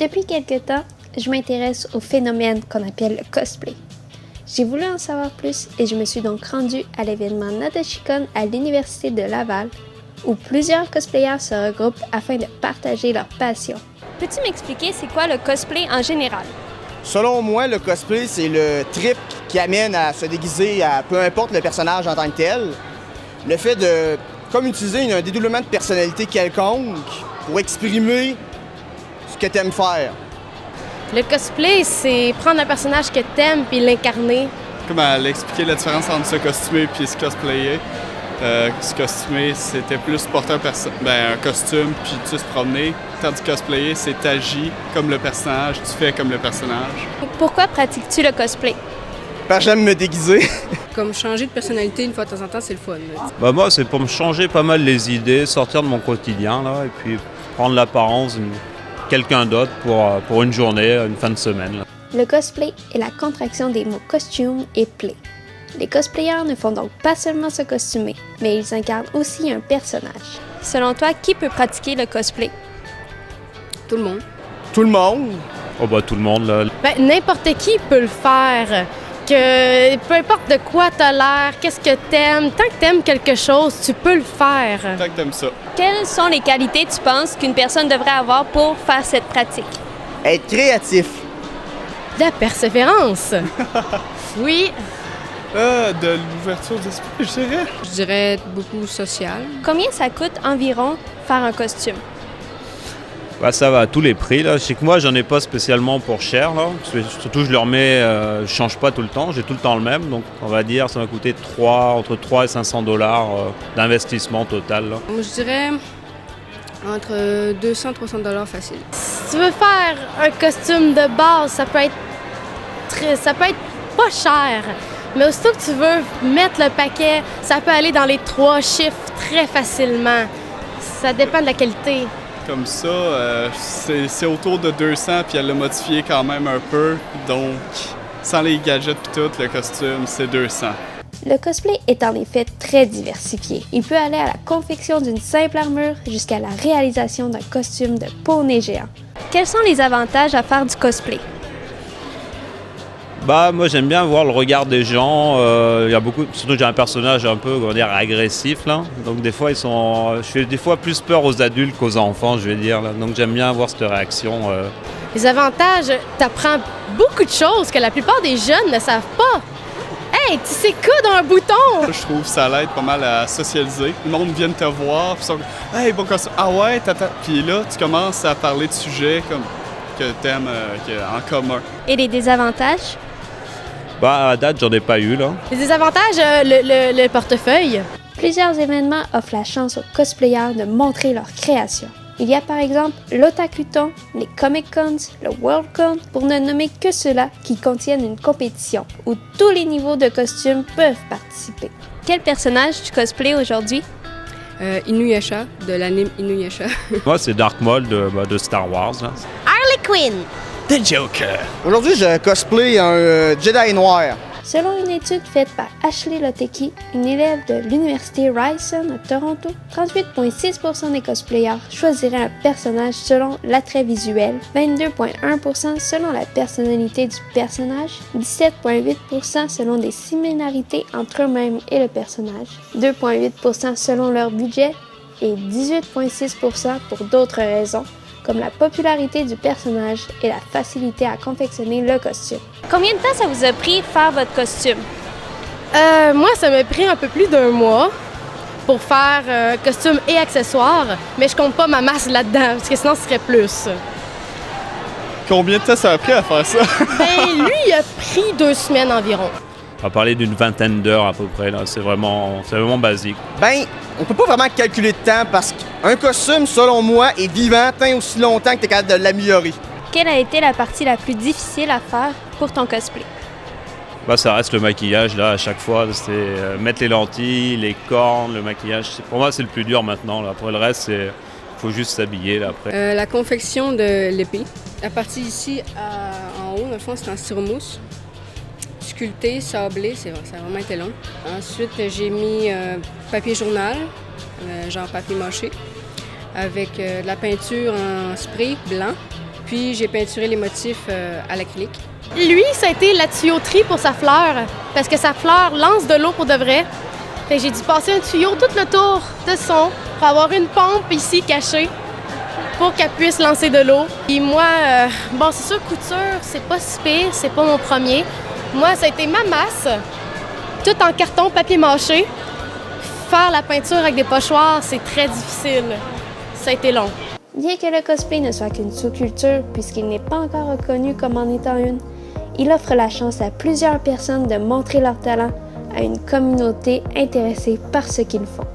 Depuis quelque temps, je m'intéresse au phénomène qu'on appelle le cosplay. J'ai voulu en savoir plus et je me suis donc rendue à l'événement Nadeshikon à l'Université de Laval, où plusieurs cosplayers se regroupent afin de partager leur passion. Peux-tu m'expliquer c'est quoi le cosplay en général? Selon moi, le cosplay, c'est le trip qui amène à se déguiser à peu importe le personnage en tant que tel. Le fait de, comme utiliser un dédoublement de personnalité quelconque pour exprimer ce que tu aimes faire. Le cosplay, c'est prendre un personnage que t'aimes puis l'incarner. Comme elle expliquait la différence entre se costumer et se cosplayer. Se costumer, c'était plus porter un costume puis tu se promener. Tandis que cosplayer, c'est t'agis comme le personnage, tu fais comme le personnage. Pourquoi pratiques-tu le cosplay? Parce que j'aime me déguiser. Comme changer de personnalité une fois de temps en temps, c'est le fun. Moi, c'est pour me changer pas mal les idées, sortir de mon quotidien là, et puis prendre l'apparence de quelqu'un d'autre pour une journée, une fin de semaine. Là. Le cosplay est la contraction des mots costume et play. Les cosplayers ne font donc pas seulement se costumer, mais ils incarnent aussi un personnage. Selon toi, qui peut pratiquer le cosplay? Tout le monde. Tout le monde. Oh tout le monde là. N'importe qui peut le faire. Que peu importe de quoi t'as l'air, qu'est-ce que t'aimes, tant que t'aimes quelque chose, tu peux le faire. Tant que t'aimes ça. Quelles sont les qualités, tu penses, qu'une personne devrait avoir pour faire cette pratique? Être créatif. De la persévérance. Oui. De l'ouverture d'esprit, je dirais. Je dirais beaucoup social. Combien ça coûte environ faire un costume? Ça va à tous les prix. Là. Je sais que moi, j'en ai pas spécialement pour cher. Là. Surtout, je le remets, je change pas tout le temps. J'ai tout le temps le même. Donc, on va dire, ça va coûter entre 3 et 500 $ d'investissement total. Là. Moi, je dirais entre 200 et 300 $ facile. Si tu veux faire un costume de base, ça peut être pas cher. Mais aussitôt que tu veux mettre le paquet, ça peut aller dans les 3 chiffres très facilement. Ça dépend de la qualité. Comme ça, c'est autour de 200 puis elle l'a modifié quand même un peu. Donc, sans les gadgets et tout, le costume, c'est 200. Le cosplay est en effet très diversifié. Il peut aller à la confection d'une simple armure jusqu'à la réalisation d'un costume de poney géant. Quels sont les avantages à faire du cosplay? Moi, j'aime bien voir le regard des gens. Il y a beaucoup, surtout j'ai un personnage un peu, agressif là. Donc des fois, je fais des fois plus peur aux adultes qu'aux enfants, je vais dire. Là. Donc j'aime bien voir cette réaction. Les avantages, t'apprends beaucoup de choses que la plupart des jeunes ne savent pas. Hey, tu sais coudre un bouton! Je trouve que ça l'aide pas mal à socialiser. Le monde vient te voir, puis ils sont hey, bon costume. Ah ouais, t'attends. Puis là, tu commences à parler de sujets comme que t'aimes en commun. Et les désavantages? À date, j'en ai pas eu là. Les désavantages, le portefeuille. Plusieurs événements offrent la chance aux cosplayers de montrer leur création. Il y a par exemple l'Otakuton, les Comic-Cons, le Worldcon, pour ne nommer que ceux-là qui contiennent une compétition où tous les niveaux de costumes peuvent participer. Quel personnage tu cosplays aujourd'hui? Inuyasha, de l'anime Inuyasha. Moi, c'est Dark Maul de Star Wars. Là. Harley Quinn. The Joker. Aujourd'hui, je cosplay un Jedi noir. Selon une étude faite par Ashley Lotecki, une élève de l'Université Ryerson à Toronto, 38,6% des cosplayers choisiraient un personnage selon l'attrait visuel, 22,1% selon la personnalité du personnage, 17,8% selon des similarités entre eux-mêmes et le personnage, 2,8% selon leur budget et 18,6% pour d'autres raisons, comme la popularité du personnage et la facilité à confectionner le costume. Combien de temps ça vous a pris faire votre costume? Moi, ça m'a pris un peu plus d'1 mois pour faire costume et accessoires, mais je compte pas ma masse là-dedans, parce que sinon, ce serait plus. Combien de temps ça a pris à faire ça? Lui, il a pris 2 semaines environ. On va parler d'une vingtaine d'heures à peu près. Là. C'est vraiment basique. On peut pas vraiment calculer de temps parce qu'un costume, selon moi, est vivant tant aussi longtemps que tu es capable de l'améliorer. Quelle a été la partie la plus difficile à faire pour ton cosplay? Ça reste le maquillage, là, à chaque fois. C'est mettre les lentilles, les cornes, le maquillage. Pour moi, c'est le plus dur maintenant. Là. Après, le reste, il faut juste s'habiller là, après. La confection de l'épée. La partie ici, en haut, dans le fond, c'est en styromousse. Sculpté, sablé, ça a vraiment été long. Ensuite, j'ai mis papier journal, genre papier mâché, avec de la peinture en spray blanc. Puis j'ai peinturé les motifs à l'acrylique. Lui, ça a été la tuyauterie pour sa fleur, parce que sa fleur lance de l'eau pour de vrai. Fait que j'ai dû passer un tuyau tout le tour de son pour avoir une pompe ici cachée pour qu'elle puisse lancer de l'eau. Puis moi, bon, c'est sûr, couture, c'est pas si pire, c'est pas mon premier. Moi, ça a été ma masse, tout en carton, papier mâché. Faire la peinture avec des pochoirs, c'est très difficile. Ça a été long. Bien que le cosplay ne soit qu'une sous-culture, puisqu'il n'est pas encore reconnu comme en étant une, il offre la chance à plusieurs personnes de montrer leur talent à une communauté intéressée par ce qu'ils font.